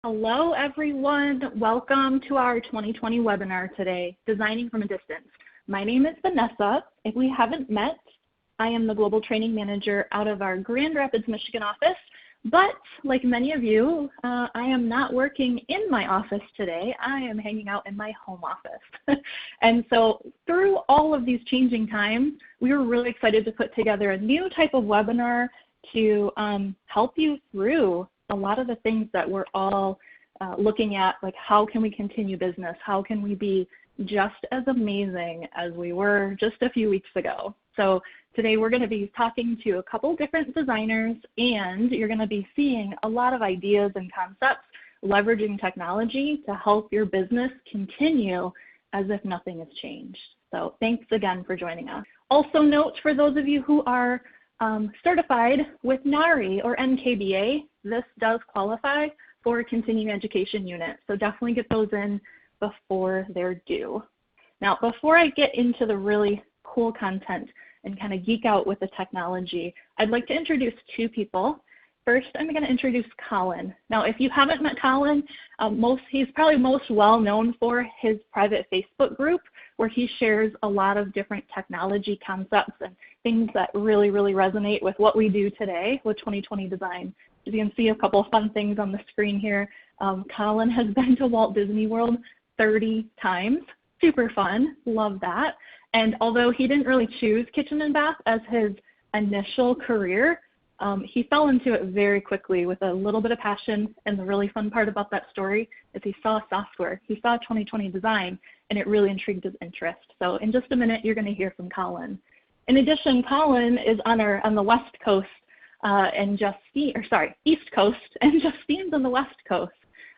Hello, everyone. Welcome to our 2020 webinar today, Designing from a Distance. My name is Vanessa. If we haven't met, I am the Global Training Manager out of our Grand Rapids, Michigan office. But like many of you, I am not working in my office today. I am hanging out in my home office. And so through all of these changing times, we were really excited to put together a new type of webinar to help you through a lot of the things that we're all looking at, like how can we continue business? How can we be just as amazing as we were just a few weeks ago? So today we're going to be talking to a couple different designers, and you're going to be seeing a lot of ideas and concepts leveraging technology to help your business continue as if nothing has changed. So thanks again for joining us. Also note, for those of you who are certified with NARI or NKBA, this does qualify for a continuing education unit. So definitely get those in before they're due. Now, before I get into the really cool content and kind of geek out with the technology, I'd like to introduce two people. First, I'm going to introduce Colin. Now, if you haven't met Colin, he's probably most well known for his private Facebook group, where he shares a lot of different technology concepts and things that really, really resonate with what we do today with 2020 design. As you can see a couple of fun things on the screen here. Colin has been to Walt Disney World 30 times. Super fun, love that. And although he didn't really choose kitchen and bath as his initial career, he fell into it very quickly with a little bit of passion. And the really fun part about that story is he saw software. He saw 2020 design, and it really intrigued his interest. So in just a minute, you're going to hear from Colin. In addition, Colin is on the West Coast, East Coast, and Justine's on the West Coast.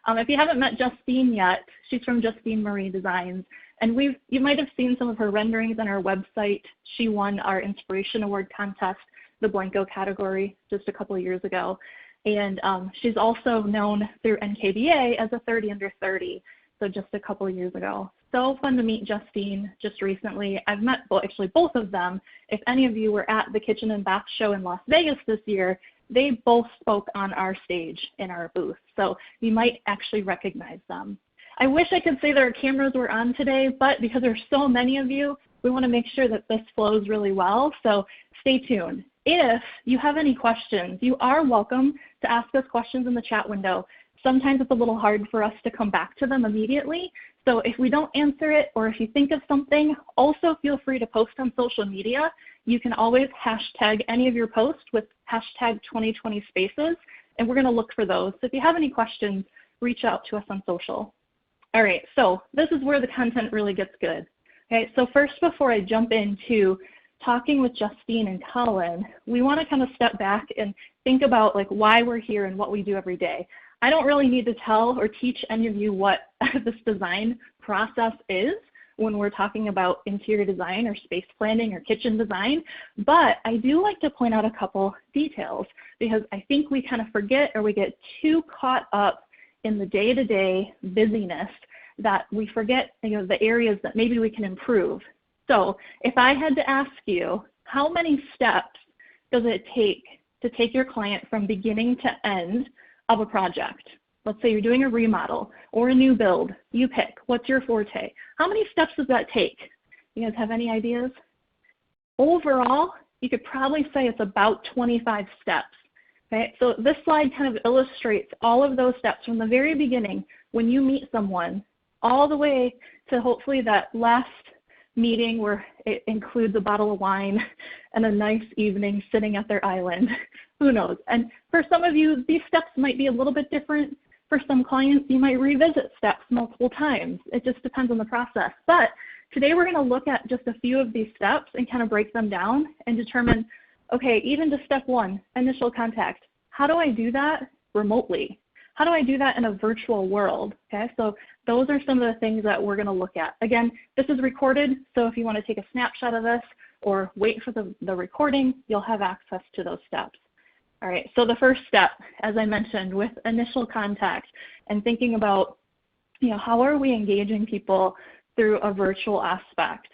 If you haven't met Justine yet, she's from Justine Marie Designs. And you might have seen some of her renderings on our website. She won our Inspiration Award contest, the Blanco category, just a couple of years ago. And she's also known through NKBA as a 30 under 30, so just a couple of years ago. So fun to meet Justine just recently. I've met both of them. If any of you were at the Kitchen and Bath Show in Las Vegas this year, they both spoke on our stage in our booth. So you might actually recognize them. I wish I could say that our cameras were on today, but because there's so many of you, we want to make sure that this flows really well. So stay tuned. If you have any questions, you are welcome to ask us questions in the chat window. Sometimes it's a little hard for us to come back to them immediately. So if we don't answer it, or if you think of something, also feel free to post on social media. You can always hashtag any of your posts with hashtag 2020 spaces, and we're going to look for those. So if you have any questions, reach out to us on social. All right, so this is where the content really gets good. Okay, so first, before I jump into talking with Justine and Colin, we want to kind of step back and think about like why we're here and what we do every day. I don't really need to tell or teach any of you what this design process is when we're talking about interior design or space planning or kitchen design, but I do like to point out a couple details because I think we kind of forget, or we get too caught up in the day-to-day busyness that we forget, the areas that maybe we can improve. So if I had to ask you, how many steps does it take to take your client from beginning to end of a project? Let's say you're doing a remodel or a new build. You pick. What's your forte? How many steps does that take? You guys have any ideas? Overall, you could probably say it's about 25 steps. Okay? So this slide kind of illustrates all of those steps from the very beginning when you meet someone all the way to hopefully that last meeting where it includes a bottle of wine and a nice evening sitting at their island. Who knows? And for some of you, these steps might be a little bit different. For some clients, you might revisit steps multiple times. It just depends on the process. But today we're going to look at just a few of these steps and kind of break them down and determine, okay, even to step one, initial contact, how do I do that remotely? How do I do that in a virtual world? Okay, so those are some of the things that we're going to look at. Again, this is recorded, so if you want to take a snapshot of this or wait for the recording, you'll have access to those steps. All right, so the first step, as I mentioned, with initial contact and thinking about, how are we engaging people through a virtual aspect?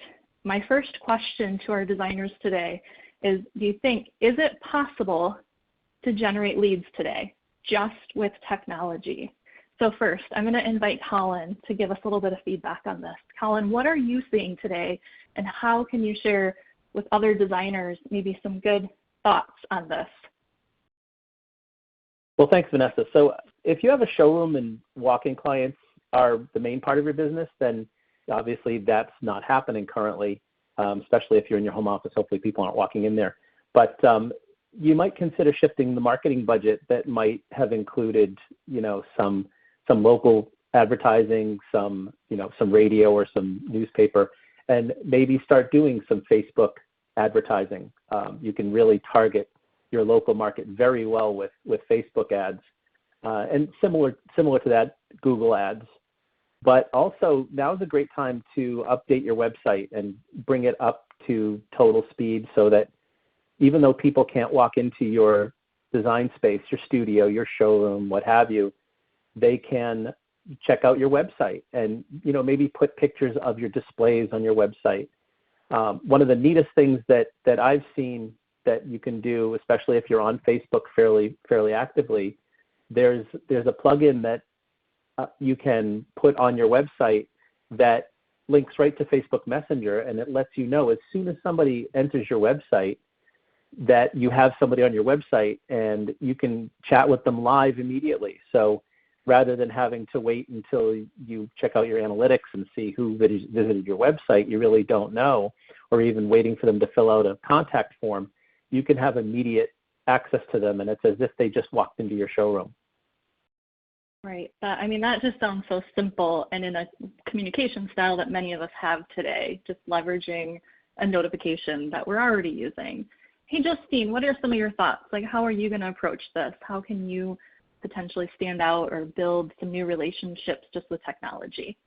My first question to our designers today is, is it possible to generate leads today just with technology? So first, I'm going to invite Colin to give us a little bit of feedback on this. Colin, what are you seeing today, and how can you share with other designers maybe some good thoughts on this? Well, thanks, Vanessa. So if you have a showroom and walk-in clients are the main part of your business, then obviously that's not happening currently, especially if you're in your home office. Hopefully people aren't walking in there. But you might consider shifting the marketing budget that might have included, some local advertising, some radio or some newspaper, and maybe start doing some Facebook advertising. You can really target your local market very well with Facebook ads, and similar to that, Google ads. But also now is a great time to update your website and bring it up to total speed so that even though people can't walk into your design space, your studio, your showroom, what have you, they can check out your website and maybe put pictures of your displays on your website. One of the neatest things that I've seen that you can do, especially if you're on Facebook fairly actively, there's a plugin that you can put on your website that links right to Facebook Messenger, and it lets you know as soon as somebody enters your website that you have somebody on your website, and you can chat with them live immediately. So rather than having to wait until you check out your analytics and see who visited your website, you really don't know, or even waiting for them to fill out a contact form, you can have immediate access to them, and it's as if they just walked into your showroom. Right. That just sounds so simple and in a communication style that many of us have today, just leveraging a notification that we're already using. Hey, Justine, what are some of your thoughts? Like, how are you going to approach this? How can you potentially stand out or build some new relationships just with technology?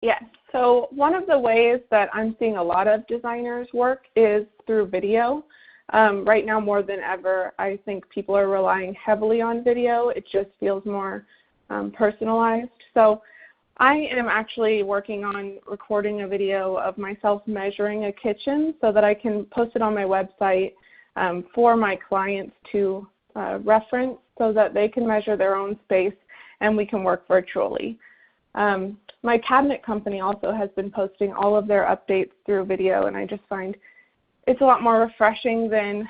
Yes. So one of the ways that I'm seeing a lot of designers work is through video. Right now, more than ever, I think people are relying heavily on video. It just feels more personalized. So I am actually working on recording a video of myself measuring a kitchen so that I can post it on my website for my clients to reference so that they can measure their own space and we can work virtually. My cabinet company also has been posting all of their updates through video, and I just find it's a lot more refreshing than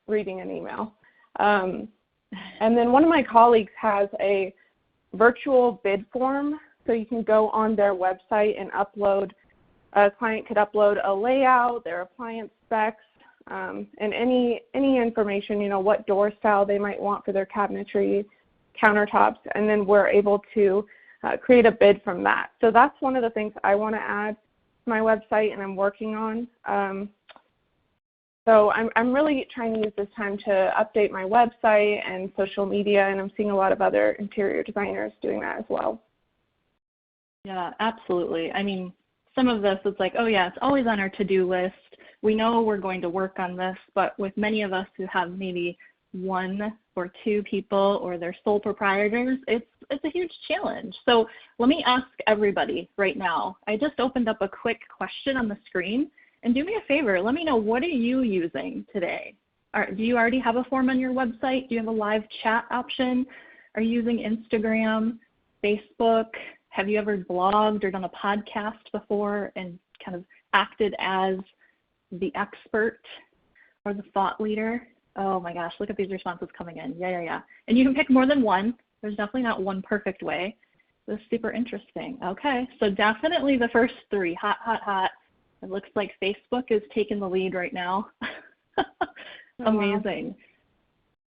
reading an email. And then one of my colleagues has a virtual bid form, so you can go on their website and upload, a client could upload a layout, their appliance specs, and any information, what door style they might want for their cabinetry, countertops, and then we're able to create a bid from that. So that's one of the things I want to add to my website and I'm working on. So I'm really trying to use this time to update my website and social media, and I'm seeing a lot of other interior designers doing that as well. Yeah, absolutely. Some of this is like, oh yeah, it's always on our to-do list. We know we're going to work on this, but with many of us who have maybe one or two people or they're sole proprietors, it's a huge challenge. So let me ask everybody right now. I just opened up a quick question on the screen. And do me a favor, let me know, what are you using today? Do you already have a form on your website? Do you have a live chat option? Are you using Instagram, Facebook? Have you ever blogged or done a podcast before and kind of acted as the expert or the thought leader? Oh my gosh, look at these responses coming in. Yeah. And you can pick more than one. There's definitely not one perfect way. This is super interesting. Okay, so definitely the first three, hot. It looks like Facebook is taking the lead right now. Amazing. Wow.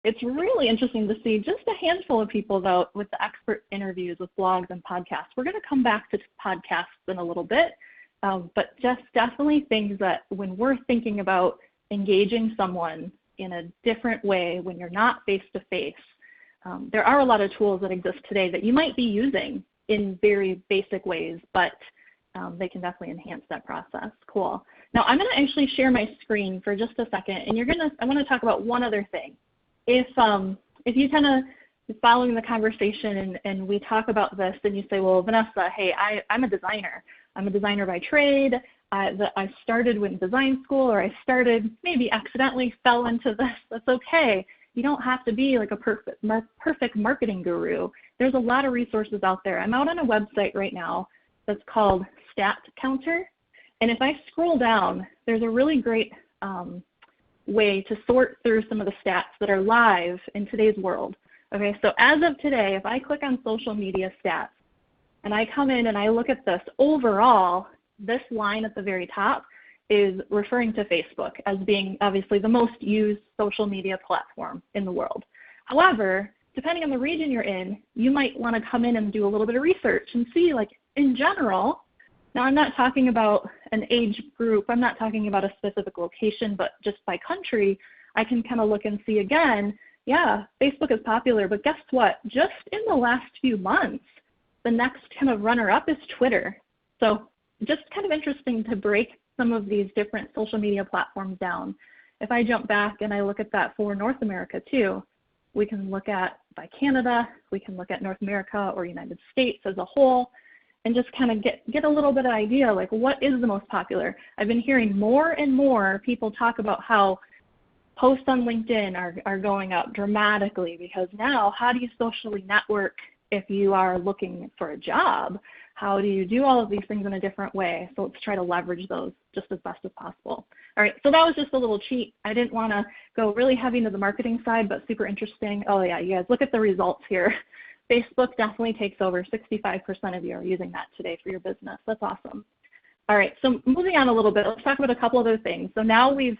It's really interesting to see just a handful of people, though, with the expert interviews with blogs and podcasts. We're going to come back to podcasts in a little bit, but just definitely things that when we're thinking about engaging someone in a different way when you're not face-to-face, there are a lot of tools that exist today that you might be using in very basic ways, but they can definitely enhance that process. Cool. Now I'm going to actually share my screen for just a second, and I want to talk about one other thing. If you kind of following the conversation and we talk about this, and you say, well, Vanessa, hey, I'm a designer. I'm a designer by trade. I started in design school, or I started maybe accidentally fell into this. That's okay. You don't have to be like a perfect marketing guru. there's a lot of resources out there. I'm out on a website right now that's called Stat Counter. And if I scroll down, there's a really great way to sort through some of the stats that are live in today's world. Okay, so as of today, if I click on social media stats and I come in and I look at this, overall, this line at the very top is referring to Facebook as being obviously the most used social media platform in the world. However, depending on the region you're in, you might want to come in and do a little bit of research and see, like, in general, now I'm not talking about an age group, I'm not talking about a specific location, but just by country, I can kind of look and see again, yeah, Facebook is popular, but guess what? Just in the last few months, the next kind of runner-up is Twitter. So just kind of interesting to break some of these different social media platforms down. If I jump back and I look at that for North America too, we can look at by Canada, we can look at North America or United States as a whole, and just kind of get a little bit of idea, like what is the most popular. I've been hearing more and more people talk about how posts on LinkedIn are going up dramatically, because now how do you socially network if you are looking for a job? How do you do all of these things in a different way? So let's try to leverage those just as best as possible. All right, so that was just a little cheat. I didn't want to go really heavy into the marketing side, but super interesting. Oh yeah, you guys, look at the results here. Facebook definitely takes over. 65% of you are using that today for your business. That's awesome. All right, so moving on a little bit, let's talk about a couple other things. So now we've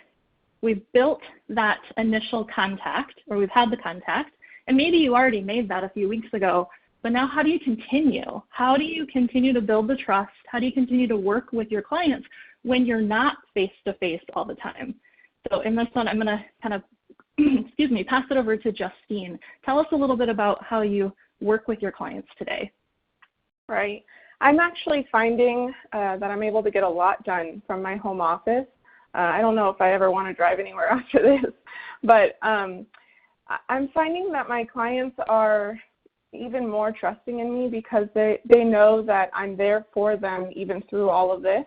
built that initial contact, or we've had the contact, and maybe you already made that a few weeks ago, but now how do you continue? How do you continue to build the trust? How do you continue to work with your clients when you're not face-to-face all the time? So in this one, I'm going to kind of, excuse me, pass it over to Justine. Tell us a little bit about how you work with your clients today. Right. I'm actually finding that I'm able to get a lot done from my home office. I don't know if I ever want to drive anywhere after this, but I'm finding that my clients are even more trusting in me because they know that I'm there for them even through all of this.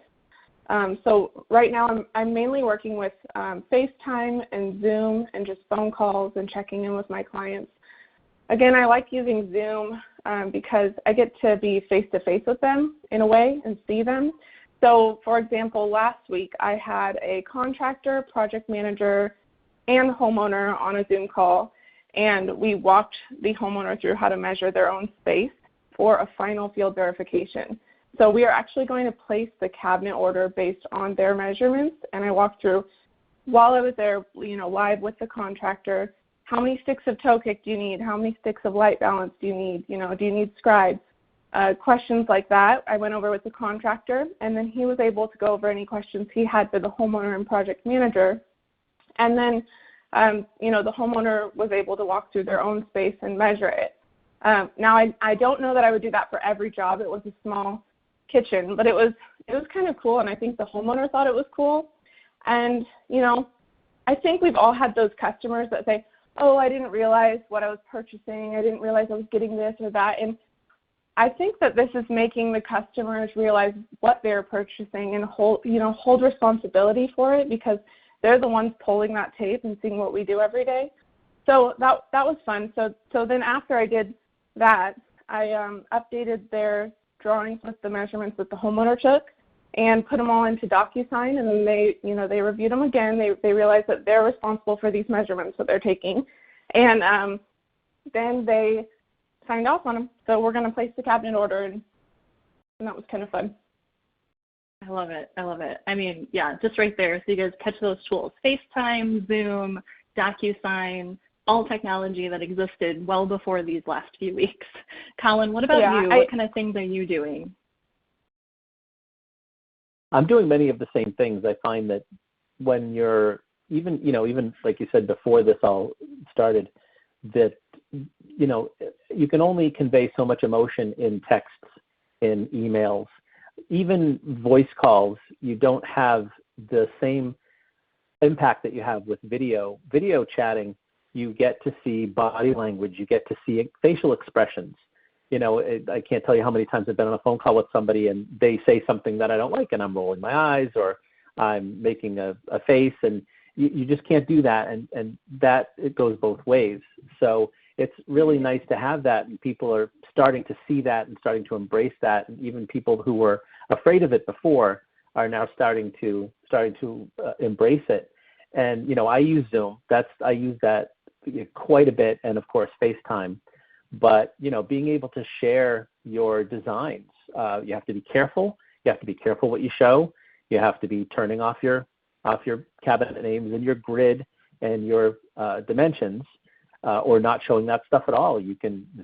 So right now I'm mainly working with FaceTime and Zoom and just phone calls and checking in with my clients. Again, I like using Zoom because I get to be face-to-face with them in a way and see them. So for example, last week I had a contractor, project manager, and homeowner on a Zoom call, and we walked the homeowner through how to measure their own space for a final field verification. So we are actually going to place the cabinet order based on their measurements, and I walked through while I was there, live with the contractor. How many sticks of toe kick do you need? How many sticks of light balance do you need? Do you need scribes? Questions like that I went over with the contractor, and then he was able to go over any questions he had for the homeowner and project manager. And then, the homeowner was able to walk through their own space and measure it. Now, I don't know that I would do that for every job. It was a small kitchen, but it was kind of cool, and I think the homeowner thought it was cool. And, I think we've all had those customers that say, oh, I didn't realize what I was purchasing. I didn't realize I was getting this or that. And I think that this is making the customers realize what they're purchasing and hold responsibility for it, because they're the ones pulling that tape and seeing what we do every day. So that was fun. So then after I did that, I updated their drawings with the measurements that the homeowner took and put them all into DocuSign, and then they reviewed them again. They realized that they're responsible for these measurements that they're taking, and then they signed off on them. So we're going to place the cabinet order, and that was kind of fun. I love it. I love it. I mean, yeah, just right there. So you guys catch those tools: FaceTime, Zoom, DocuSign, all technology that existed well before these last few weeks. Colin, what about you? What kind of things are you doing? I'm doing many of the same things. I find that when you're even like you said before this all started, that you can only convey so much emotion in texts, in emails, even voice calls. You don't have the same impact that you have with video. Video chatting, you get to see body language, you get to see facial expressions. I can't tell you how many times I've been on a phone call with somebody and they say something that I don't like, and I'm rolling my eyes or I'm making a face, and you just can't do that, and that it goes both ways. So it's really nice to have that, and people are starting to see that and starting to embrace that, and even people who were afraid of it before are now starting to embrace it. And I use Zoom. I use that quite a bit, and of course FaceTime. But being able to share your designs, you have to be careful. You have to be careful what you show. You have to be turning off your cabinet names and your grid and your dimensions, or not showing that stuff at all.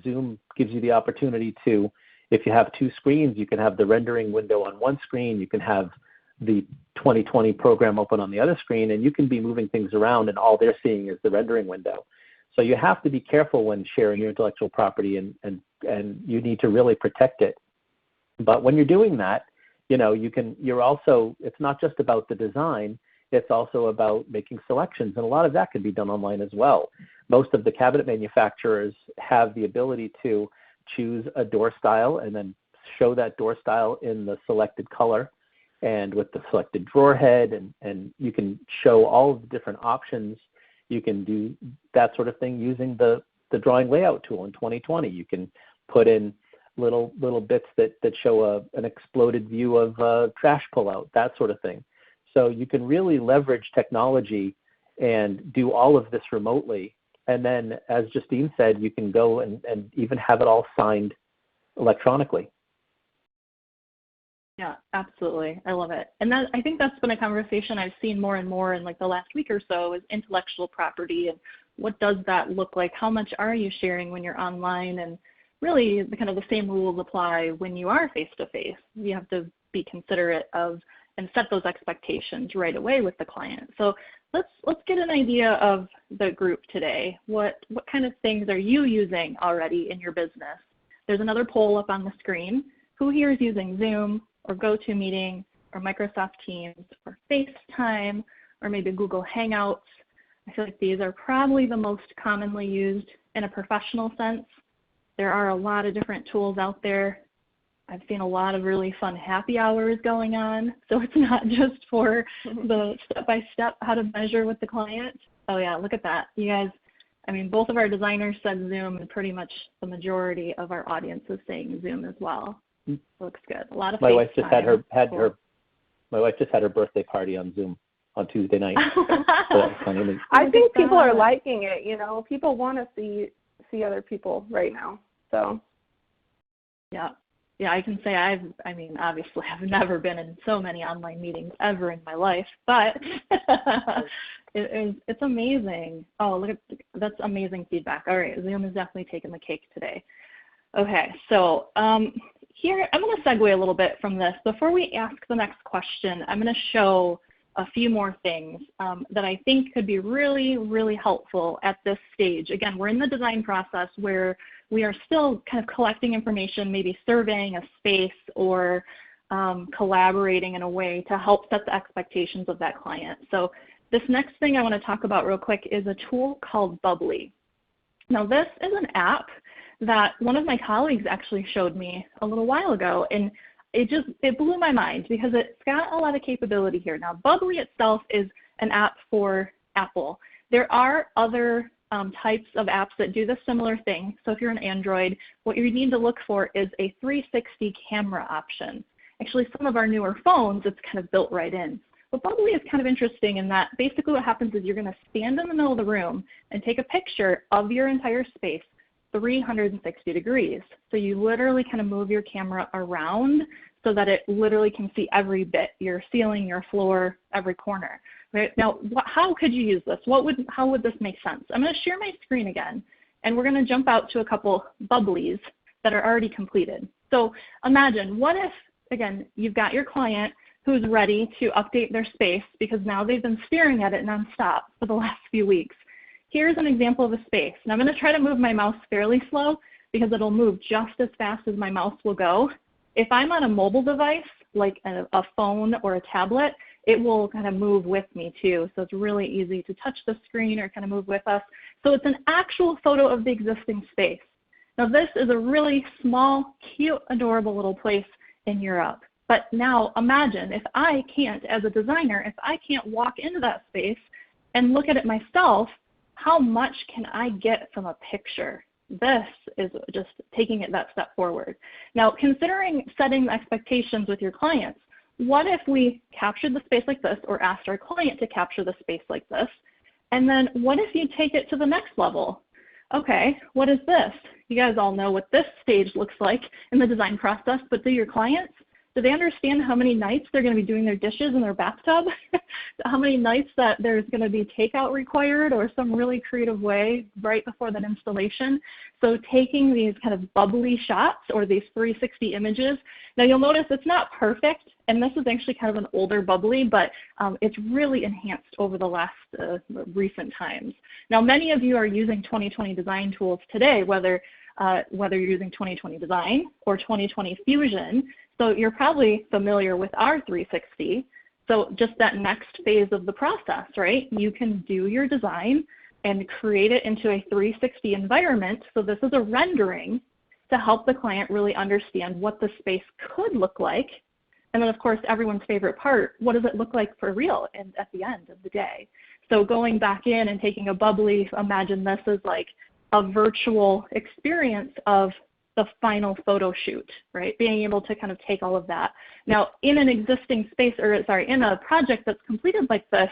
Zoom gives you the opportunity to, if you have two screens, you can have the rendering window on one screen, you can have the 2020 program open on the other screen, and you can be moving things around, and all they're seeing is the rendering window. So you have to be careful when sharing your intellectual property, and you need to really protect it. But when you're doing that, it's not just about the design, it's also about making selections, and a lot of that can be done online as well. Most of the cabinet manufacturers have the ability to choose a door style and then show that door style in the selected color and with the selected drawer head, and you can show all of the different options. You can do that sort of thing using the drawing layout tool in 2020. You can put in little bits that show an exploded view of trash pullout, that sort of thing. So you can really leverage technology and do all of this remotely. And then, as Justine said, you can go and even have it all signed electronically. Yeah, absolutely. I love it. And I think that's been a conversation I've seen more and more in like the last week or so, is intellectual property, and what does that look like? How much are you sharing when you're online? And really the same rules apply when you are face-to-face. You have to be considerate of and set those expectations right away with the client. So let's get an idea of the group today. What kind of things are you using already in your business? There's another poll up on the screen. Who here is using Zoom or GoToMeeting or Microsoft Teams or FaceTime or maybe Google Hangouts? I feel like these are probably the most commonly used in a professional sense. There are a lot of different tools out there. I've seen a lot of really fun happy hours going on, so it's not just for the step-by-step how to measure with the client. Oh yeah, look at that. You guys, both of our designers said Zoom, and pretty much the majority of our audience is saying Zoom as well. Looks good. A lot of my wife just had her birthday party on Zoom on Tuesday night. So that was funny. I think people are liking it. People want to see other people right now. So yeah, I can say obviously I've never been in so many online meetings ever in my life, but it's amazing. Oh, look at that's amazing feedback. All right, Zoom is definitely taking the cake today. Okay, so here I'm going to segue a little bit from this. Before we ask the next question, I'm going to show a few more things that I think could be really, really helpful at this stage. Again, we're in the design process where we are still kind of collecting information, maybe surveying a space or collaborating in a way to help set the expectations of that client. So this next thing I want to talk about real quick is a tool called Bubbly. Now this is an app that one of my colleagues actually showed me a little while ago, and it blew my mind because it's got a lot of capability here. Now, Bubbly itself is an app for Apple. There are other types of apps that do the similar thing. So if you're an Android, what you need to look for is a 360 camera option. Actually, some of our newer phones, it's kind of built right in. But Bubbly is kind of interesting in that basically what happens is you're going to stand in the middle of the room and take a picture of your entire space 360 degrees. So you literally kind of move your camera around so that it literally can see every bit, your ceiling, your floor, every corner. Right? Now, how could you use this? How would this make sense? I'm going to share my screen again, and we're going to jump out to a couple Bubblies that are already completed. So imagine, what if, again, you've got your client who's ready to update their space because now they've been staring at it nonstop for the last few weeks. Here's an example of a space. And I'm going to try to move my mouse fairly slow because it'll move just as fast as my mouse will go. If I'm on a mobile device, like a phone or a tablet, it will kind of move with me too. So it's really easy to touch the screen or kind of move with us. So it's an actual photo of the existing space. Now this is a really small, cute, adorable little place in Europe. But now imagine if I can't, as a designer, if I can't walk into that space and look at it myself, how much can I get from a picture? This is just taking it that step forward. Now, considering setting expectations with your clients, what if we captured the space like this or asked our client to capture the space like this? And then what if you take it to the next level? Okay, what is this? You guys all know what this stage looks like in the design process, but do your clients? Do they understand how many nights they're going to be doing their dishes in their bathtub? How many nights that there's going to be takeout required or some really creative way right before that installation? So taking these kind of bubbly shots or these 360 images. Now you'll notice it's not perfect, and this is actually kind of an older bubbly, but it's really enhanced over the last recent times. Now many of you are using 2020 design tools today, whether you're using 2020 Design or 2020 Fusion. So you're probably familiar with our 360. So just that next phase of the process, right? You can do your design and create it into a 360 environment. So this is a rendering to help the client really understand what the space could look like. And then of course, everyone's favorite part, what does it look like for real and at the end of the day? So going back in and taking a bubbly, imagine this as like a virtual experience of the final photo shoot, right? Being able to kind of take all of that. Now in an existing space, or sorry, in a project that's completed like this,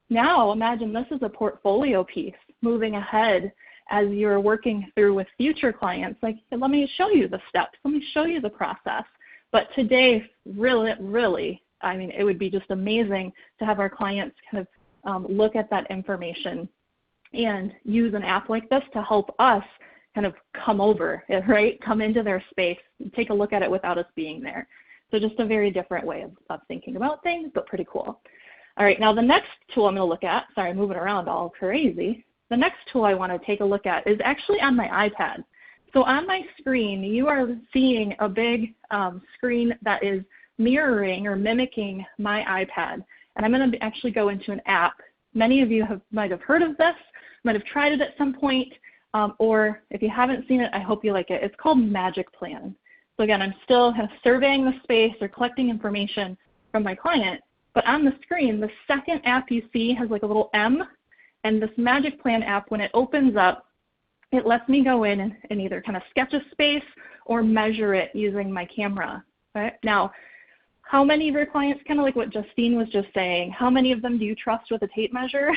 now imagine this is a portfolio piece moving ahead as you're working through with future clients. Like, hey, let me show you the steps, let me show you the process. But today, really, I mean, it would be just amazing to have our clients kind of look at that information and use an app like this to help us kind of come over, right? Come into their space, take a look at it without us being there. So just a very different way of thinking about things, but pretty cool. All right, now the next tool I'm going to look at, sorry, moving around all crazy. The next tool I want to take a look at is actually on my iPad. So on my screen, you are seeing a big screen that is mirroring or mimicking my iPad. And I'm going to actually go into an app. Many of you might have heard of this, might have tried it at some point. Or if you haven't seen it, I hope you like it. It's called Magic Plan. So again, I'm still kind of surveying the space or collecting information from my client, but on the screen, the second app you see has like a little M, and this Magic Plan app, when it opens up, it lets me go in and either kind of sketch a space or measure it using my camera. Right? Now, how many of your clients, kind of like what Justine was just saying, how many of them do you trust with a tape measure?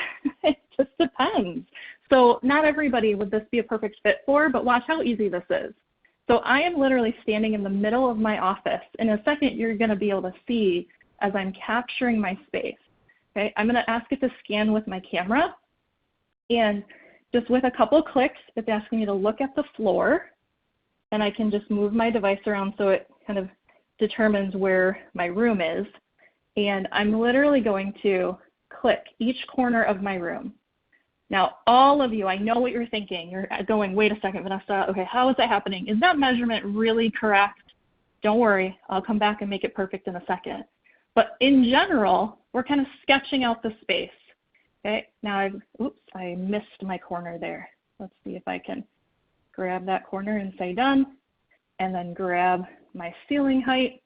It just depends. So not everybody would this be a perfect fit for, but watch how easy this is. So I am literally standing in the middle of my office. In a second, you're going to be able to see as I'm capturing my space. Okay, I'm going to ask it to scan with my camera. And just with a couple clicks, it's asking me to look at the floor. And I can just move my device around so it kind of determines where my room is. And I'm literally going to click each corner of my room. Now, all of you, I know what you're thinking. You're going, wait a second, Vanessa, okay, how is that happening? Is that measurement really correct? Don't worry, I'll come back and make it perfect in a second. But in general, we're kind of sketching out the space. Okay, now I missed my corner there. Let's see if I can grab that corner and say done, and then grab my ceiling height,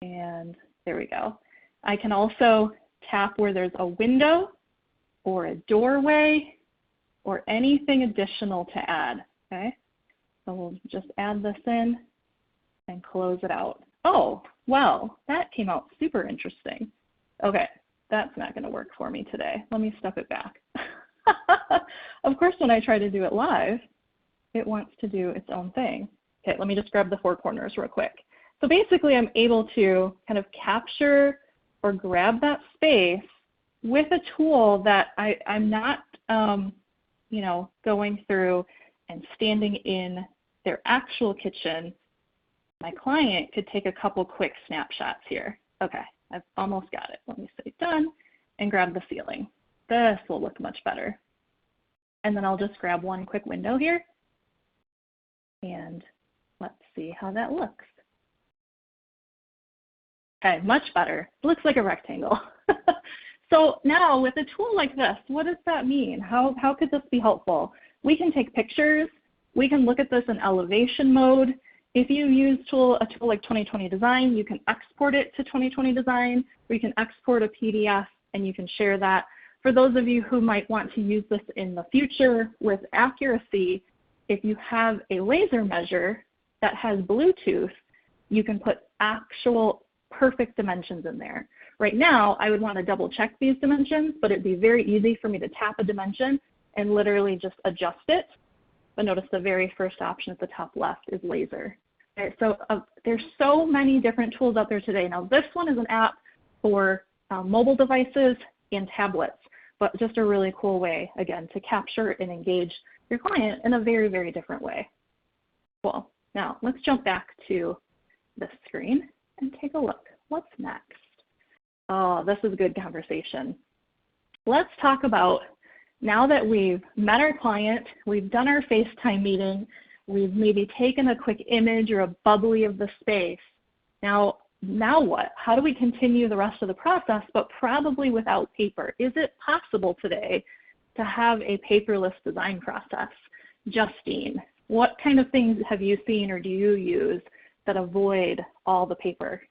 and there we go. I can also tap where there's a window or a doorway or anything additional to add, okay? So we'll just add this in and close it out. Oh, well, that came out super interesting. Okay, that's not gonna work for me today. Let me step it back. Of course, when I try to do it live, it wants to do its own thing. Okay, let me just grab the four corners real quick. So basically, I'm able to kind of capture or grab that space with a tool that I'm not, you know, going through and standing in their actual kitchen. My client could take a couple quick snapshots here. Okay, I've almost got it. Let me say done and grab the ceiling. This will look much better. And then I'll just grab one quick window here. And let's see how that looks. Okay, much better. Looks like a rectangle. So now with a tool like this, what does that mean? How could this be helpful? We can take pictures. We can look at this in elevation mode. If you use a tool like 2020 Design, you can export it to 2020 Design, or you can export a PDF and you can share that. For those of you who might want to use this in the future with accuracy, if you have a laser measure that has Bluetooth, you can put actual perfect dimensions in there. Right now, I would want to double check these dimensions, but it'd be very easy for me to tap a dimension and literally just adjust it. But notice the very first option at the top left is laser. Okay, so there's so many different tools out there today. Now this one is an app for mobile devices and tablets, but just a really cool way, again, to capture and engage your client in a very, very different way. Cool. Now let's jump back to the screen and take a look. What's next? Oh, this is a good conversation. Let's talk about, now that we've met our client, we've done our FaceTime meeting, we've maybe taken a quick image or a bubbly of the space. Now what? How do we continue the rest of the process, but probably without paper? Is it possible today to have a paperless design process? Justine, what kind of things have you seen or do you use that avoid all the paper?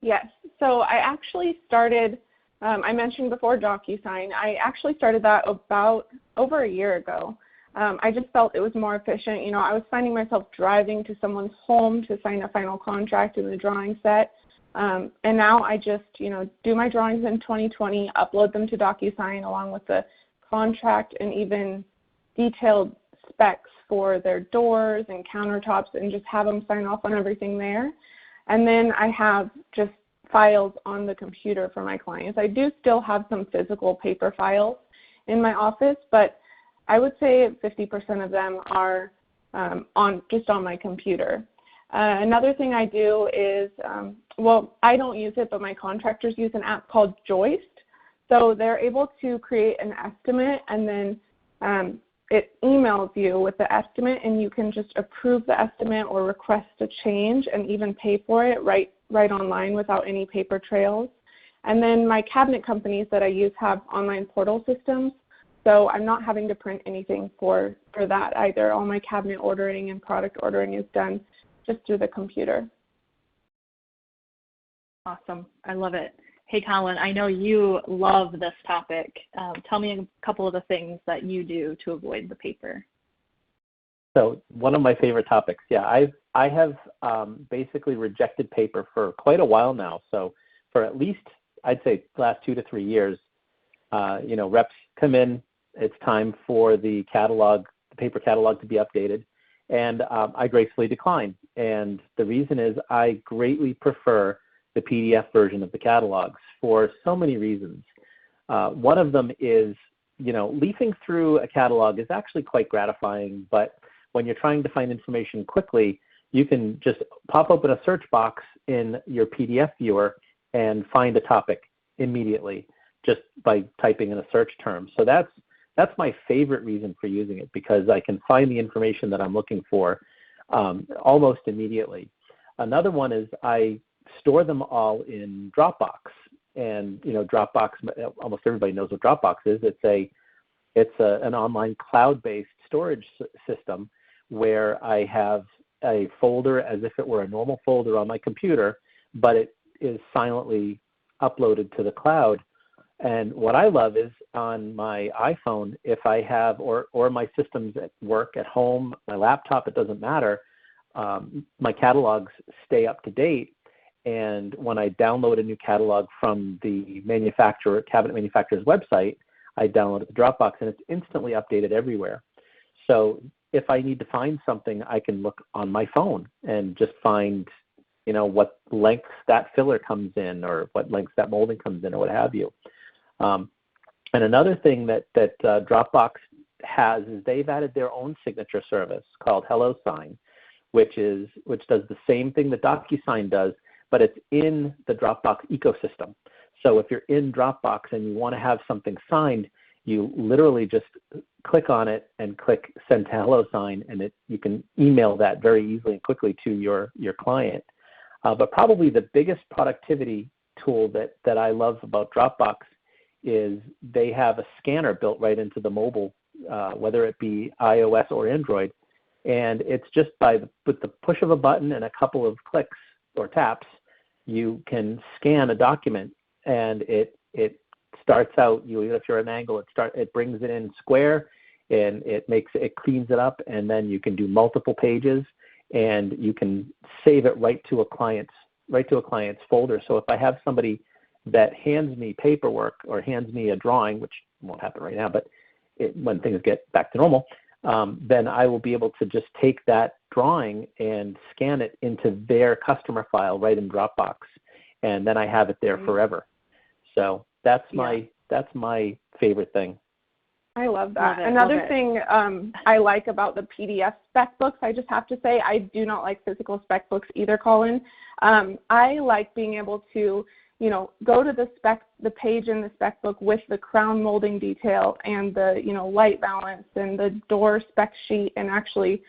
Yes, so I actually started, I mentioned before DocuSign. I actually started that about over a year ago. I just felt it was more efficient. You know, I was finding myself driving to someone's home to sign a final contract in the drawing set. And now I just, you know, do my drawings in 2020, upload them to DocuSign along with the contract and even detailed specs for their doors and countertops, and just have them sign off on everything there. And then I have just files on the computer for my clients. I do still have some physical paper files in my office, but I would say 50% of them are just on my computer. Another thing I do is, well, I don't use it, but my contractors use an app called Joist. So they're able to create an estimate, and then it emails you with the estimate, and you can just approve the estimate or request a change and even pay for it right online without any paper trails. And then my cabinet companies that I use have online portal systems, so I'm not having to print anything for that either. All my cabinet ordering and product ordering is done just through the computer. Awesome. I love it. Hey, Colin, I know you love this topic. Tell me a couple of the things that you do to avoid the paper. So one of my favorite topics, yeah, I have basically rejected paper for quite a while now. So for at least, I'd say, the last 2 to 3 years, you know, reps come in, it's time for the catalog, the paper catalog to be updated, and I gracefully decline. And the reason is I greatly prefer the PDF version of the catalogs for so many reasons. One of them is, you know, leafing through a catalog is actually quite gratifying, but when you're trying to find information quickly, you can just pop open a search box in your PDF viewer and find a topic immediately just by typing in a search term. So that's my favorite reason for using it, because I can find the information that I'm looking for almost immediately. Another one is I store them all in Dropbox. And you know, Dropbox, almost everybody knows what Dropbox is. It's an online cloud-based storage system where I have a folder as if it were a normal folder on my computer, but it is silently uploaded to the cloud. And what I love is on my iPhone, if I have, or my systems at work, at home, my laptop, it doesn't matter, my catalogs stay up to date. And when I download a new catalog from the cabinet manufacturer's website, I download it to Dropbox, and it's instantly updated everywhere. So if I need to find something, I can look on my phone and just find, you know, what length that filler comes in, or what length that molding comes in, or what have you. And another thing that Dropbox has is they've added their own signature service called HelloSign, which does the same thing that DocuSign does, but it's in the Dropbox ecosystem. So if you're in Dropbox and you want to have something signed, you literally just click on it and click send to HelloSign, and you can email that very easily and quickly to your client. But probably the biggest productivity tool that I love about Dropbox is they have a scanner built right into the mobile, whether it be iOS or Android, and it's just with the push of a button and a couple of clicks or taps, you can scan a document, and it starts out, if you're at an angle, it brings it in square, and it cleans it up, and then you can do multiple pages, and you can save it right to a client's folder. So if I have somebody that hands me paperwork or hands me a drawing, which won't happen right now, but when things get back to normal, then I will be able to just take that drawing and scan it into their customer file right in Dropbox, and then I have it there forever. So that's my favorite thing. I love that. Another thing I like about the PDF spec books, I just have to say, I do not like physical spec books either, Colin. I like being able to, go to the page in the spec book with the crown molding detail and the, light balance and the door spec sheet, and actually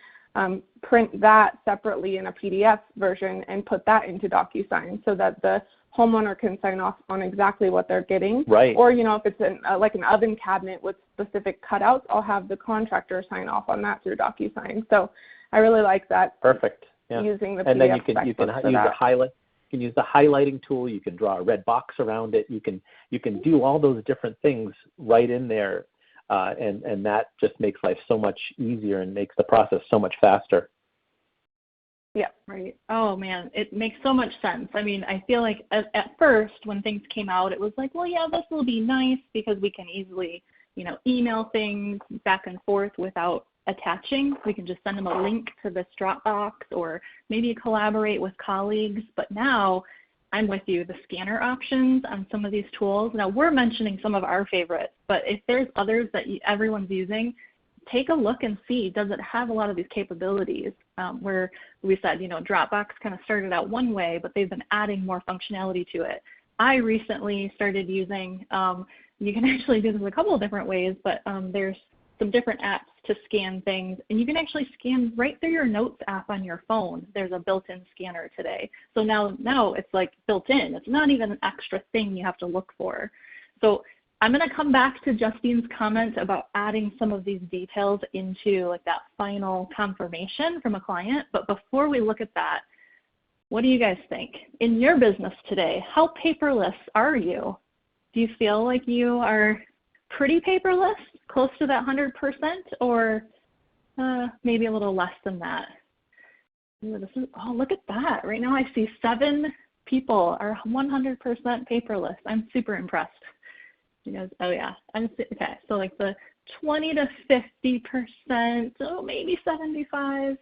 print that separately in a PDF version and put that into DocuSign so that the homeowner can sign off on exactly what they're getting. Right. Or, if it's like an oven cabinet with specific cutouts, I'll have the contractor sign off on that through DocuSign. So I really like that. Perfect. Yeah. Using the and PDF then you can use the highlight. You can use the highlighting tool. You can draw a red box around it. You can do all those different things right in there, and that just makes life so much easier and makes the process so much faster. Yeah, right. Oh, man, it makes so much sense. I mean, I feel like at first when things came out, it was like, well, yeah, this will be nice because we can easily, email things back and forth without attaching. We can just send them a link to this Dropbox or maybe collaborate with colleagues. But now I'm with you, the scanner options on some of these tools. Now, we're mentioning some of our favorites, but if there's others that everyone's using, take a look and see, does it have a lot of these capabilities where we said, Dropbox kind of started out one way, but they've been adding more functionality to it. I recently started using, you can actually do this a couple of different ways, but there's some different apps to scan things, and you can actually scan right through your Notes app on your phone. There's a built-in scanner today. So now it's like built in. It's not even an extra thing you have to look for. So I'm going to come back to Justine's comment about adding some of these details into like that final confirmation from a client. But before we look at that, what do you guys think? In your business today, how paperless are you? Do you feel like you are pretty paperless, close to that 100%, or maybe a little less than that? Oh, look at that. Right now I see 7 people are 100% paperless. I'm super impressed. Oh yeah, okay. So like the 20 to 50%, oh maybe 75.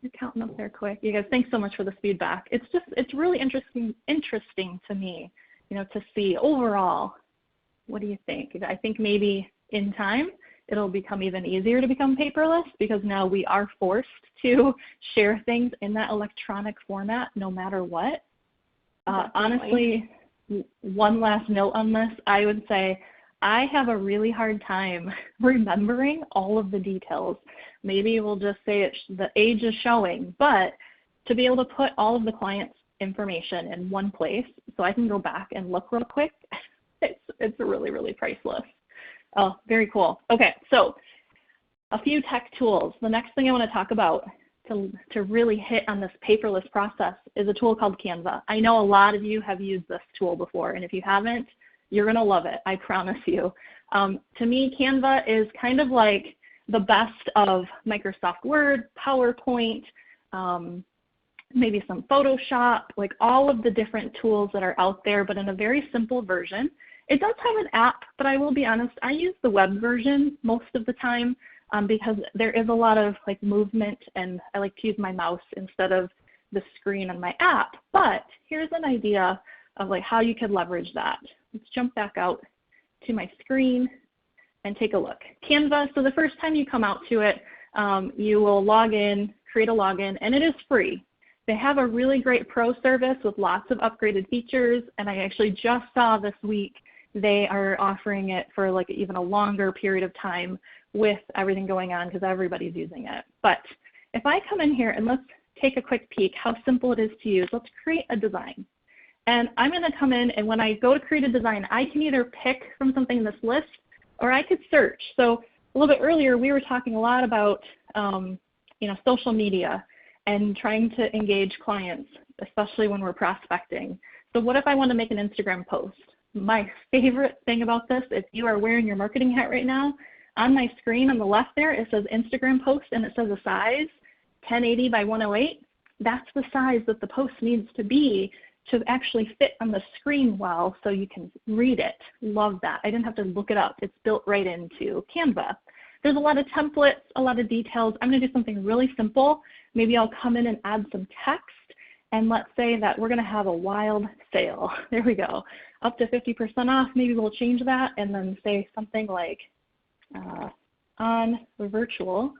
You're counting up there quick. You guys, thanks so much for this feedback. It's really interesting to me, to see overall. What do you think? I think maybe in time it'll become even easier to become paperless because now we are forced to share things in that electronic format no matter what. Honestly, one last note on this, I would say I have a really hard time remembering all of the details. Maybe we'll just say the age is showing, but to be able to put all of the client's information in one place so I can go back and look real quick, it's really, really priceless. Oh, very cool. Okay, so a few tech tools. The next thing I want to talk about to really hit on this paperless process is a tool called Canva. I know a lot of you have used this tool before, and if you haven't, you're going to love it, I promise you. To me, Canva is kind of like the best of Microsoft Word, PowerPoint, maybe some Photoshop, like all of the different tools that are out there, but in a very simple version. It does have an app, but I will be honest, I use the web version most of the time because there is a lot of like movement, and I like to use my mouse instead of the screen on my app. But here's an idea of like how you could leverage that. Let's jump back out to my screen and take a look. Canva, so the first time you come out to it, you will log in, create a login, and it is free. They have a really great pro service with lots of upgraded features, and I actually just saw this week they are offering it for like even a longer period of time with everything going on because everybody's using it. But if I come in here and let's take a quick peek how simple it is to use, let's create a design. And I'm going to come in, and when I go to create a design, I can either pick from something in this list or I could search. So a little bit earlier, we were talking a lot about social media and trying to engage clients, especially when we're prospecting. So what if I want to make an Instagram post? my favorite thing about this, if you are wearing your marketing hat right now, on my screen on the left there, it says Instagram post and it says a size, 1080 by 108. That's the size that the post needs to be to actually fit on the screen well so you can read it. Love that. I didn't have to look it up. It's built right into Canva. There's a lot of templates, a lot of details. I'm going to do something really simple. Maybe I'll come in and add some text. And let's say that we're going to have a wild sale. There we go. Up to 50% off. Maybe we'll change that and then say something like on virtual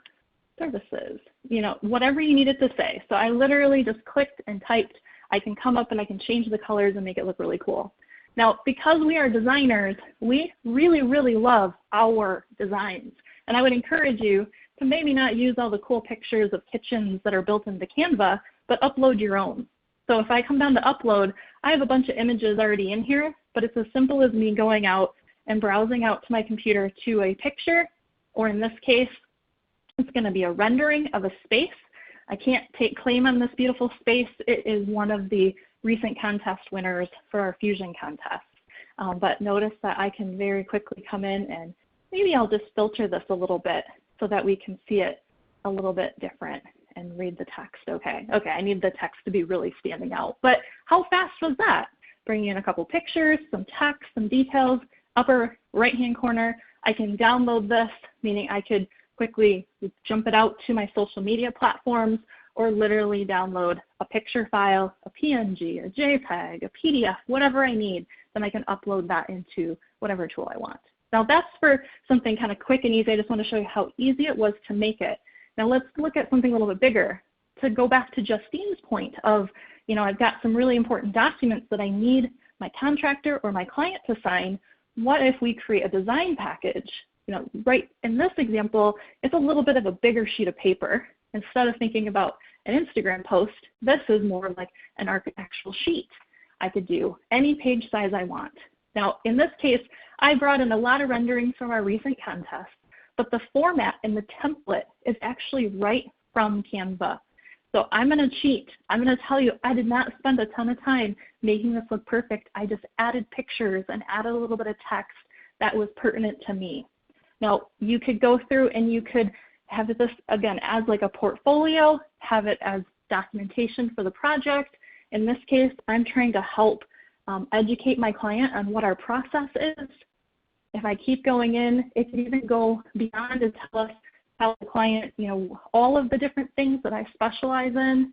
services. You know, whatever you need it to say. So I literally just clicked and typed. I can come up and I can change the colors and make it look really cool. Now, because we are designers, we really, really love our designs. And I would encourage you to maybe not use all the cool pictures of kitchens that are built into Canva, but upload your own. So if I come down to upload, I have a bunch of images already in here, but it's as simple as me going out and browsing out to my computer to a picture, or in this case, it's going to be a rendering of a space. I can't take claim on this beautiful space. It is one of the recent contest winners for our Fusion contest. But notice that I can very quickly come in and maybe I'll just filter this a little bit so that we can see it a little bit different and read the text. Okay, I need the text to be really standing out. But how fast was that? Bringing in a couple pictures, some text, some details, upper right-hand corner. I can download this, meaning I could quickly jump it out to my social media platforms or literally download a picture file, a PNG, a JPEG, a PDF, whatever I need, then I can upload that into whatever tool I want. Now that's for something kind of quick and easy. I just want to show you how easy it was to make it. Now let's look at something a little bit bigger. To go back to Justine's point of, you know, I've got some really important documents that I need my contractor or my client to sign. What if we create a design package? You know, right in this example, it's a little bit of a bigger sheet of paper. Instead of thinking about an Instagram post, this is more like an architectural sheet. I could do any page size I want. Now, in this case, I brought in a lot of renderings from our recent contest, but the format and the template is actually right from Canva. So I'm going to cheat. I'm going to tell you I did not spend a ton of time making this look perfect. I just added pictures and added a little bit of text that was pertinent to me. Now, you could go through and you could have this, again, as like a portfolio, have it as documentation for the project. In this case, I'm trying to help educate my client on what our process is. If I keep going in, it can even go beyond to tell us, tell the client, you know, all of the different things that I specialize in.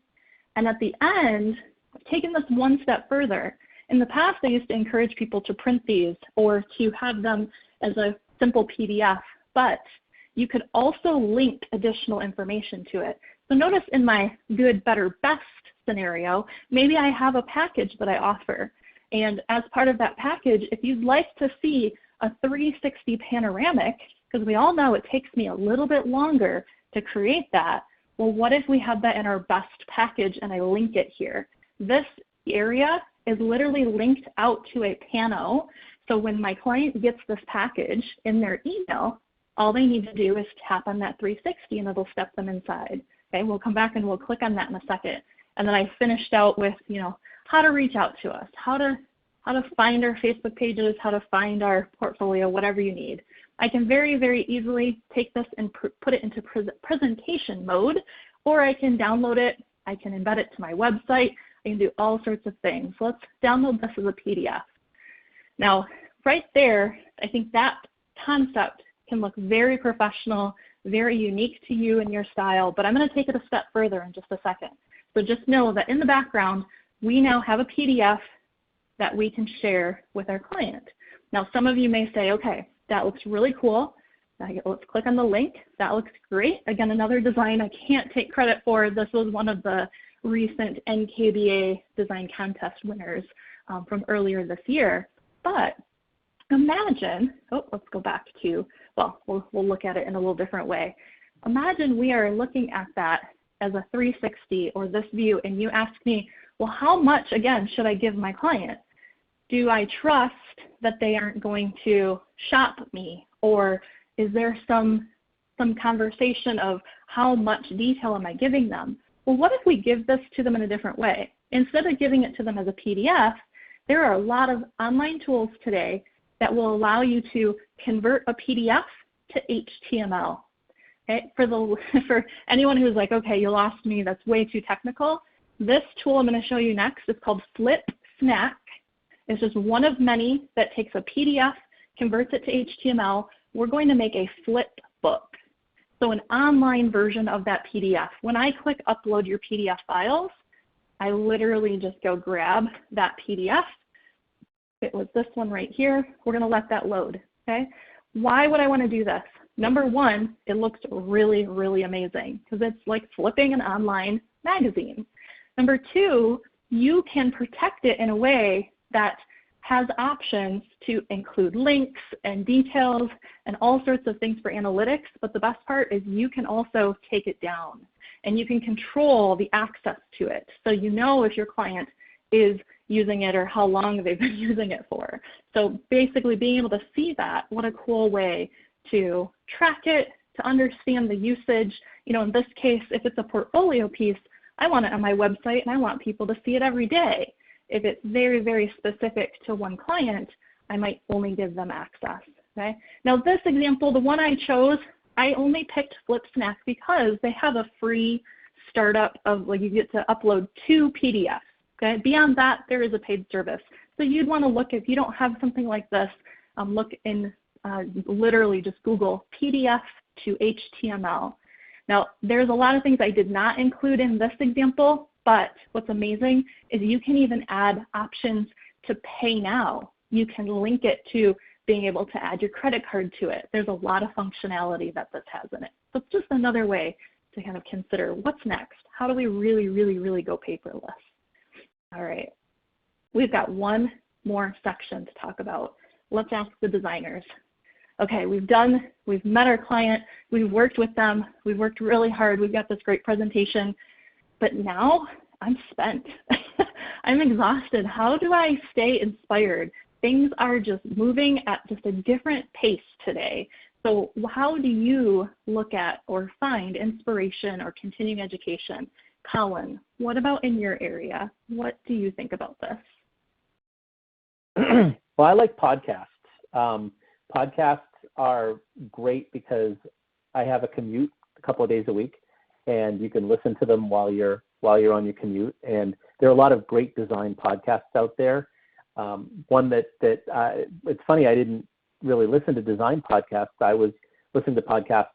And at the end, I've taken this one step further. In the past, I used to encourage people to print these or to have them as a simple PDF, but you could also link additional information to it. So notice in my good, better, best scenario, maybe I have a package that I offer. And as part of that package, if you'd like to see a 360 panoramic, because we all know it takes me a little bit longer to create that, well, what if we have that in our best package and I link it here? This area is literally linked out to a pano. So when my client gets this package in their email, all they need to do is tap on that 360 and it'll step them inside. Okay, we'll come back and we'll click on that in a second. And then I finished out with, you know, how to reach out to us, how to find our Facebook pages, how to find our portfolio, whatever you need. I can very, very easily take this and put it into presentation mode, or I can download it, I can embed it to my website, I can do all sorts of things. Let's download this as a PDF. Now, right there, I think that concept can look very professional, very unique to you and your style, but I'm going to take it a step further in just a second. So just know that in the background, we now have a PDF that we can share with our client. Now, some of you may say, okay, that looks really cool. Let's click on the link. That looks great. Again, another design I can't take credit for. This was one of the recent NKBA design contest winners from earlier this year. But imagine, let's go back to, well, we'll look at it in a little different way. Imagine we are looking at that as a 360 or this view, and you ask me, well, how much, again, should I give my client? Do I trust that they aren't going to shop me? Or is there some conversation of how much detail am I giving them? Well, what if we give this to them in a different way? Instead of giving it to them as a PDF, There are a lot of online tools today that will allow you to convert a PDF to HTML. Okay? For anyone who's like, okay, you lost me, that's way too technical, this tool I'm going to show you next is called Flip Snack. It's just one of many that takes a PDF, converts it to HTML. We're going to make a flip book. So an online version of that PDF. When I click upload your PDF files, I literally just go grab that PDF. It was this one right here. We're going to let that load. Okay? Why would I want to do this? Number one, it looks really, really amazing because it's like flipping an online magazine. Number two, you can protect it in a way that has options to include links and details and all sorts of things for analytics, but the best part is you can also take it down and you can control the access to it. So you know if your client is using it or how long they've been using it for. So basically being able to see that, what a cool way to track it, to understand the usage. You know, in this case, if it's a portfolio piece, I want it on my website and I want people to see it every day. If it's very, very specific to one client, I might only give them access. Okay? Now this example, the one I chose, I only picked Flip Snack because they have a free startup of like you get to upload 2 PDFs. Okay? Beyond that, there is a paid service. So you'd want to look, if you don't have something like this, look in literally just Google PDF to HTML. Now, there's a lot of things I did not include in this example, but what's amazing is you can even add options to pay now. You can link it to being able to add your credit card to it. There's a lot of functionality that this has in it. So it's just another way to kind of consider what's next. How do we really, really, really go paperless? All right. We've got one more section to talk about. Let's ask the designers. Okay, we've met our client, we've worked with them, we've worked really hard, we've got this great presentation, but now I'm spent. I'm exhausted. How do I stay inspired? Things are just moving at just a different pace today. So how do you look at or find inspiration or continuing education? Colin, what about in your area? What do you think about this? Well, I like podcasts. Podcasts are great because I have a commute a couple of days a week, and you can listen to them while you're on your commute. And there are a lot of great design podcasts out there. One that it's funny, I didn't really listen to design podcasts. I was listening to podcasts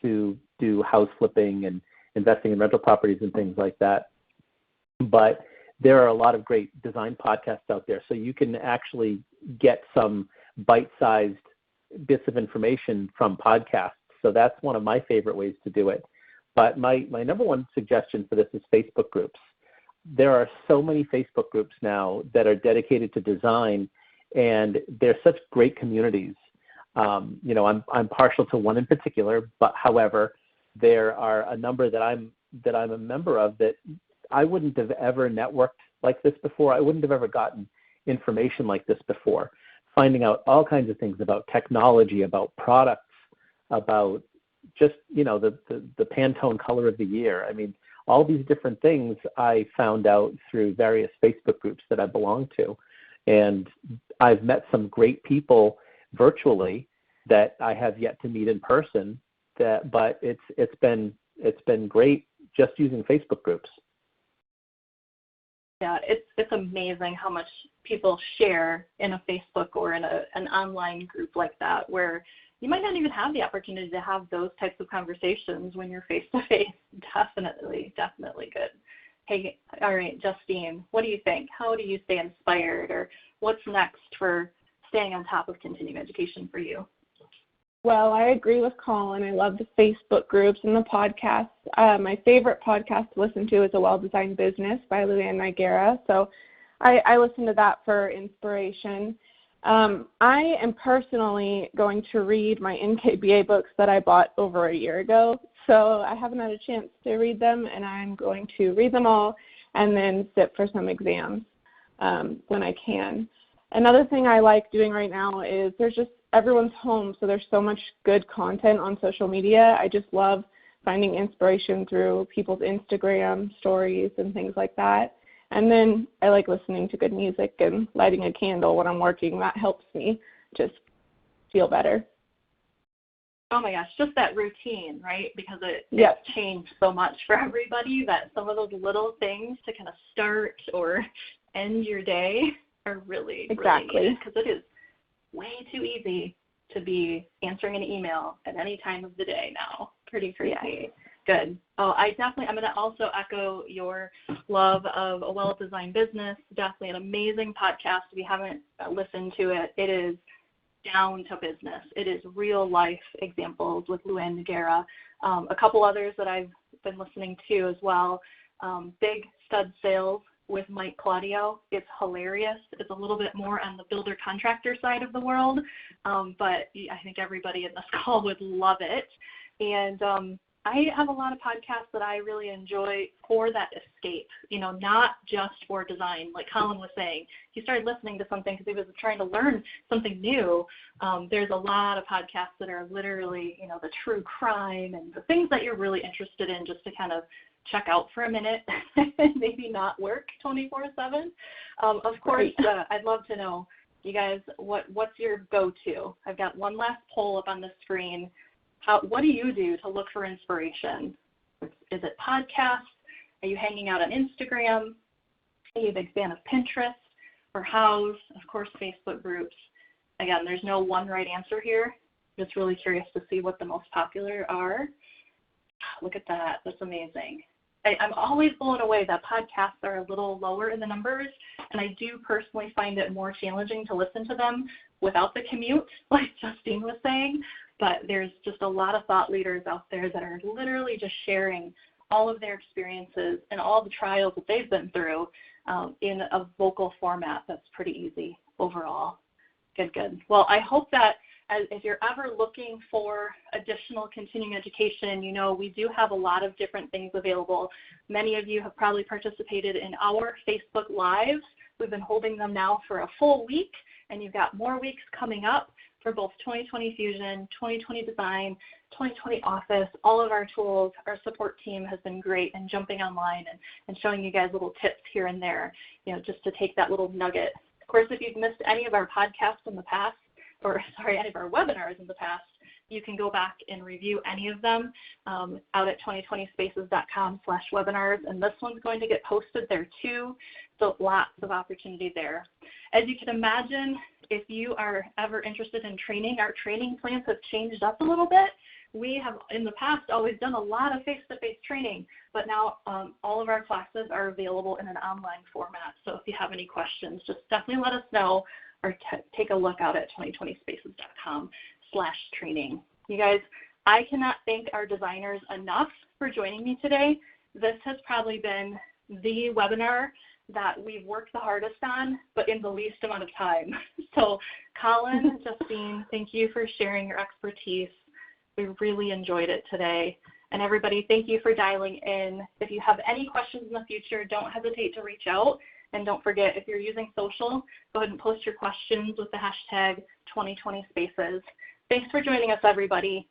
to do house flipping and investing in rental properties and things like that. But there are a lot of great design podcasts out there, so you can actually get some bite-sized bits of information from podcasts. So that's one of my favorite ways to do it. But my number one suggestion for this is Facebook groups. There are so many Facebook groups now that are dedicated to design, and they're such great communities. You know, I'm partial to one in particular, but however, there are a number that I'm a member of that I wouldn't have ever networked like this before. I wouldn't have ever gotten information like this before. Finding out all kinds of things about technology, about products, about just, you know, the Pantone color of the year. I mean, all these different things I found out through various Facebook groups that I belong to. And I've met some great people virtually that I have yet to meet in person. But it's been great just using Facebook groups. Yeah, it's amazing how much people share in a Facebook or in an online group like that, where you might not even have the opportunity to have those types of conversations when you're face-to-face. Definitely good. Hey, all right, Justine, what do you think? How do you stay inspired, or what's next for staying on top of continuing education for you? Well, I agree with Colin. I love the Facebook groups and the podcasts. My favorite podcast to listen to is A Well-Designed Business by Luann Nigara. So I listen to that for inspiration. I am personally going to read my NKBA books that I bought over a year ago. So I haven't had a chance to read them, and I'm going to read them all and then sit for some exams when I can. Another thing I like doing right now is everyone's home, so there's so much good content on social media. I just love finding inspiration through people's Instagram stories and things like that. And then I like listening to good music and lighting a candle when I'm working. That helps me just feel better. Oh my gosh, just that routine, right? Because it's changed so much for everybody that some of those little things to kind of start or end your day are really needed, because it is way too easy to be answering an email at any time of the day now. Pretty crazy. Yeah. Good. Oh, I'm going to also echo your love of A Well-Designed Business. Definitely an amazing podcast. If you haven't listened to it, it is down to business. It is real life examples with Luann Nagara. A couple others that I've been listening to as well. Big Stud Sales with Mike Claudio. It's hilarious. It's a little bit more on the builder contractor side of the world, but I think everybody in this call would love it. And I have a lot of podcasts that I really enjoy for that escape, not just for design. Like Colin was saying, he started listening to something because he was trying to learn something new. There's a lot of podcasts that are literally, the true crime and the things that you're really interested in, just to kind of check out for a minute and maybe not work 24/7. Of course, I'd love to know, you guys, what's your go-to? I've got one last poll up on the screen. What do you do to look for inspiration? Is it podcasts? Are you hanging out on Instagram? Are you a big fan of Pinterest or Houzz? Of course, Facebook groups. Again, there's no one right answer here. I'm just really curious to see what the most popular are. Look at that. That's amazing. I'm always blown away that podcasts are a little lower in the numbers, and I do personally find it more challenging to listen to them without the commute, like Justine was saying. But there's just a lot of thought leaders out there that are literally just sharing all of their experiences and all the trials that they've been through in a vocal format that's pretty easy overall. Good. Well, I hope that if you're ever looking for additional continuing education, we do have a lot of different things available. Many of you have probably participated in our Facebook Lives. We've been holding them now for a full week, and you've got more weeks coming up for both 2020 Fusion, 2020 Design, 2020 Office, all of our tools. Our support team has been great in jumping online and showing you guys little tips here and there, just to take that little nugget. Of course, if you've missed any of our podcasts in the past, any of our webinars in the past, you can go back and review any of them out at 2020spaces.com/webinars, and this one's going to get posted there too, so lots of opportunity there. As you can imagine, if you are ever interested in training, our training plans have changed up a little bit. We have in the past always done a lot of face-to-face training, but now all of our classes are available in an online format. So if you have any questions, just definitely let us know, or take a look out at 2020spaces.com/training. You guys, I cannot thank our designers enough for joining me today. This has probably been the webinar that we've worked the hardest on, but in the least amount of time. So Colin, Justine, thank you for sharing your expertise. We really enjoyed it today. And everybody, thank you for dialing in. If you have any questions in the future, don't hesitate to reach out. And don't forget, if you're using social, go ahead and post your questions with the hashtag 2020spaces. Thanks for joining us, everybody.